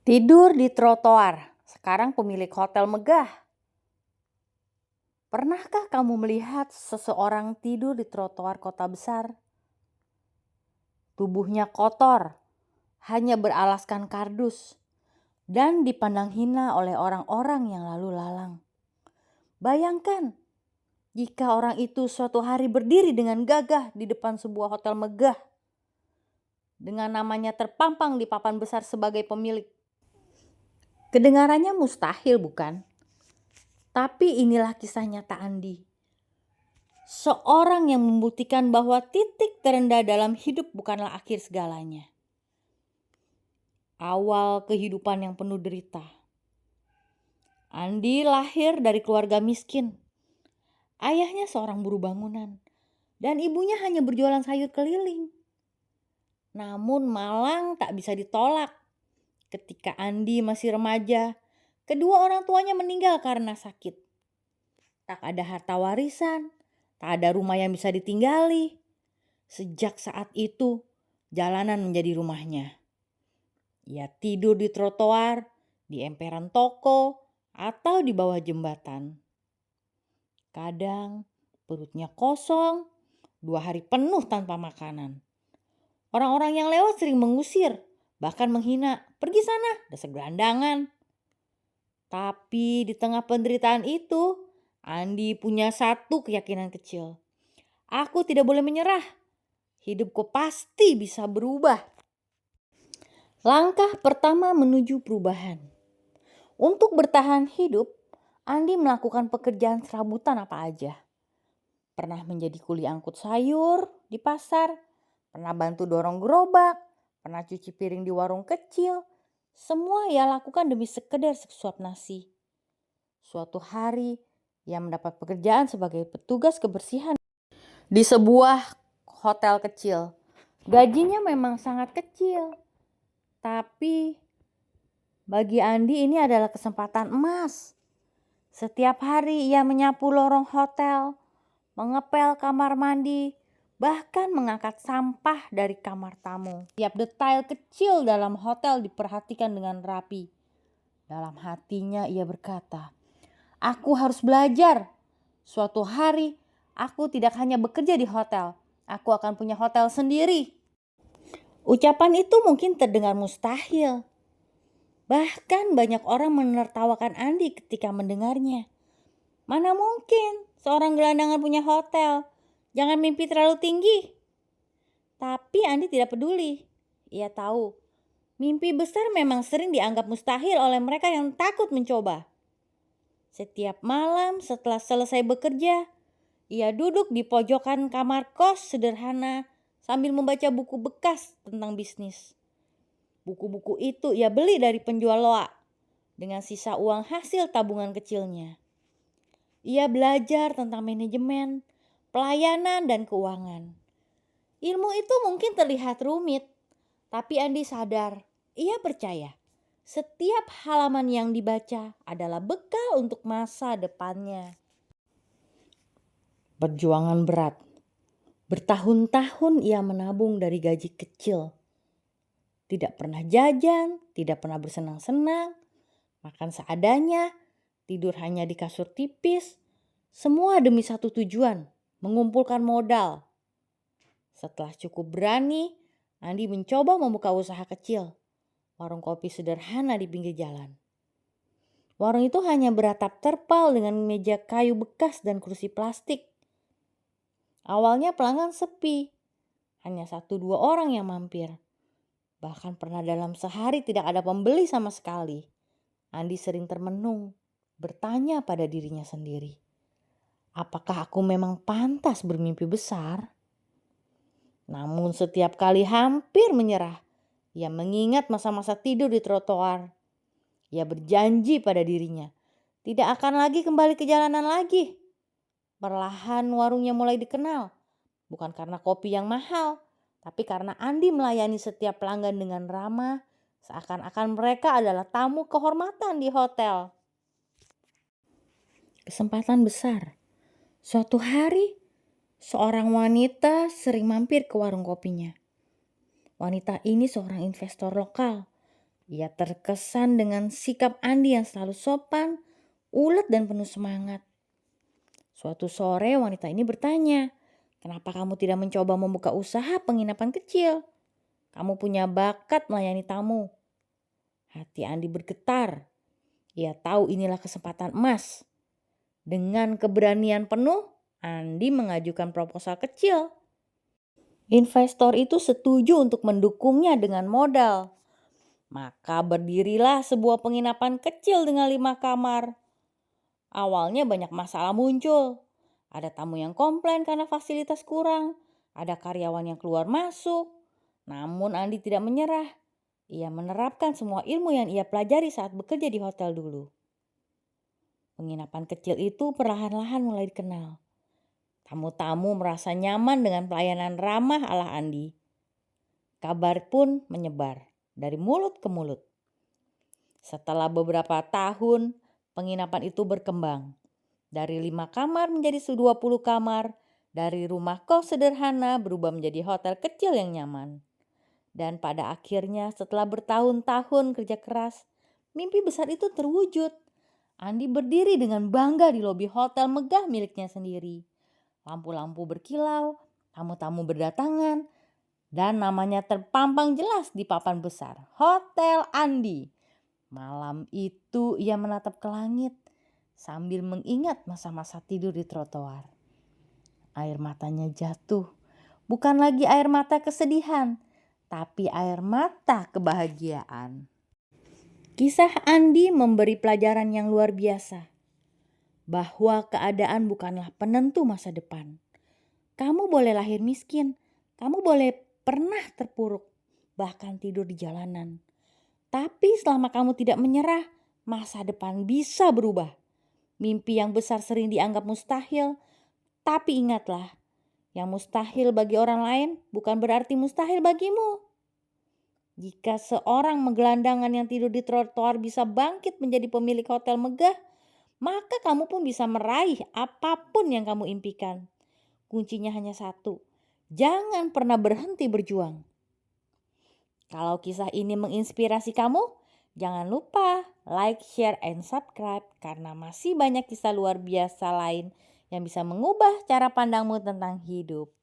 Tidur di trotoar, sekarang pemilik hotel megah. Pernahkah kamu melihat seseorang tidur di trotoar kota besar? Tubuhnya kotor, hanya beralaskan kardus, dan dipandang hina oleh orang-orang yang lalu lalang. Bayangkan, jika orang itu suatu hari berdiri dengan gagah di depan sebuah hotel megah, dengan namanya terpampang di papan besar sebagai pemilik. Kedengarannya mustahil, bukan? Tapi inilah kisah nyata Andi. Seorang yang membuktikan bahwa titik terendah dalam hidup bukanlah akhir segalanya. Awal kehidupan yang penuh derita. Andi lahir dari keluarga miskin. Ayahnya seorang buruh bangunan dan ibunya hanya berjualan sayur keliling. Namun malang tak bisa ditolak. Ketika Andi masih remaja, kedua orang tuanya meninggal karena sakit. Tak ada harta warisan, tak ada rumah yang bisa ditinggali. Sejak saat itu, jalanan menjadi rumahnya. Ia tidur di trotoar, di emperan toko, atau di bawah jembatan. Kadang perutnya kosong, 2 hari penuh tanpa makanan. Orang-orang yang lewat sering mengusir, bahkan menghina, "Pergi sana, dasar gelandangan." Tapi di tengah penderitaan itu, Andi punya satu keyakinan kecil. Aku tidak boleh menyerah. Hidupku pasti bisa berubah. Langkah pertama menuju perubahan. Untuk bertahan hidup, Andi melakukan pekerjaan serabutan apa aja. Pernah menjadi kuli angkut sayur di pasar, pernah bantu dorong gerobak, pernah cuci piring di warung kecil. Semua ia lakukan demi sekedar sesuap nasi. Suatu hari, ia mendapat pekerjaan sebagai petugas kebersihan di sebuah hotel kecil. Gajinya memang sangat kecil, tapi bagi Andi ini adalah kesempatan emas. Setiap hari ia menyapu lorong hotel, mengepel kamar mandi, bahkan mengangkat sampah dari kamar tamu. Tiap detail kecil dalam hotel diperhatikan dengan rapi. Dalam hatinya ia berkata, "Aku harus belajar. Suatu hari aku tidak hanya bekerja di hotel, aku akan punya hotel sendiri." Ucapan itu mungkin terdengar mustahil. Bahkan banyak orang menertawakan Andi ketika mendengarnya. Mana mungkin seorang gelandangan punya hotel? Jangan mimpi terlalu tinggi. Tapi Andi tidak peduli. Ia tahu, mimpi besar memang sering dianggap mustahil oleh mereka yang takut mencoba. Setiap malam setelah selesai bekerja, ia duduk di pojokan kamar kos sederhana sambil membaca buku bekas tentang bisnis. Buku-buku itu ia beli dari penjual loak dengan sisa uang hasil tabungan kecilnya. Ia belajar tentang manajemen, pelayanan, dan keuangan. Ilmu itu mungkin terlihat rumit, tapi Andi sadar, ia percaya setiap halaman yang dibaca adalah bekal untuk masa depannya. Perjuangan berat. Bertahun-tahun ia menabung dari gaji kecil. Tidak pernah jajan, tidak pernah bersenang-senang, makan seadanya, tidur hanya di kasur tipis. Semua demi satu tujuan, mengumpulkan modal. Setelah cukup berani, Andi mencoba membuka usaha kecil, warung kopi sederhana di pinggir jalan. Warung itu hanya beratap terpal dengan meja kayu bekas dan kursi plastik. Awalnya pelanggan sepi, hanya 1-2 orang yang mampir. Bahkan pernah dalam sehari tidak ada pembeli sama sekali. Andi sering termenung, bertanya pada dirinya sendiri. Apakah aku memang pantas bermimpi besar? Namun setiap kali hampir menyerah, ia mengingat masa-masa tidur di trotoar. Ia berjanji pada dirinya, tidak akan lagi kembali ke jalanan lagi. Perlahan warungnya mulai dikenal, bukan karena kopi yang mahal, tapi karena Andi melayani setiap pelanggan dengan ramah, seakan-akan mereka adalah tamu kehormatan di hotel. Kesempatan besar. Suatu hari, seorang wanita sering mampir ke warung kopinya. Wanita ini seorang investor lokal, Ia terkesan dengan sikap Andi yang selalu sopan, ulet dan penuh semangat. Suatu sore wanita ini bertanya, "Kenapa kamu tidak mencoba membuka usaha penginapan kecil? Kamu punya bakat melayani tamu." Hati Andi bergetar. Ia tahu inilah kesempatan emas. Dengan keberanian penuh, Andi mengajukan proposal kecil. Investor itu setuju untuk mendukungnya dengan modal. Maka berdirilah sebuah penginapan kecil dengan 5 kamar. Awalnya banyak masalah muncul. Ada tamu yang komplain karena fasilitas kurang. Ada karyawan yang keluar masuk. Namun Andi tidak menyerah. Ia menerapkan semua ilmu yang ia pelajari saat bekerja di hotel dulu. Penginapan kecil itu perlahan-lahan mulai dikenal. Tamu-tamu merasa nyaman dengan pelayanan ramah ala Andi. Kabar pun menyebar dari mulut ke mulut. Setelah beberapa tahun, penginapan itu berkembang. Dari 5 kamar menjadi 20 kamar, dari rumah kos sederhana berubah menjadi hotel kecil yang nyaman. Dan pada akhirnya setelah bertahun-tahun kerja keras, mimpi besar itu terwujud. Andi berdiri dengan bangga di lobi hotel megah miliknya sendiri. Lampu-lampu berkilau, tamu-tamu berdatangan, dan namanya terpampang jelas di papan besar, Hotel Andi. Malam itu ia menatap ke langit sambil mengingat masa-masa tidur di trotoar. Air matanya jatuh, bukan lagi air mata kesedihan, tapi air mata kebahagiaan. Kisah Andi memberi pelajaran yang luar biasa, bahwa keadaan bukanlah penentu masa depan. Kamu boleh lahir miskin, kamu boleh pernah terpuruk, bahkan tidur di jalanan. Tapi selama kamu tidak menyerah, masa depan bisa berubah. Mimpi yang besar sering dianggap mustahil, tapi ingatlah, yang mustahil bagi orang lain bukan berarti mustahil bagimu. Jika seorang menggelandangan yang tidur di trotoar bisa bangkit menjadi pemilik hotel megah, maka kamu pun bisa meraih apapun yang kamu impikan. Kuncinya hanya satu, jangan pernah berhenti berjuang. Kalau kisah ini menginspirasi kamu, jangan lupa like, share, and subscribe karena masih banyak kisah luar biasa lain yang bisa mengubah cara pandangmu tentang hidup.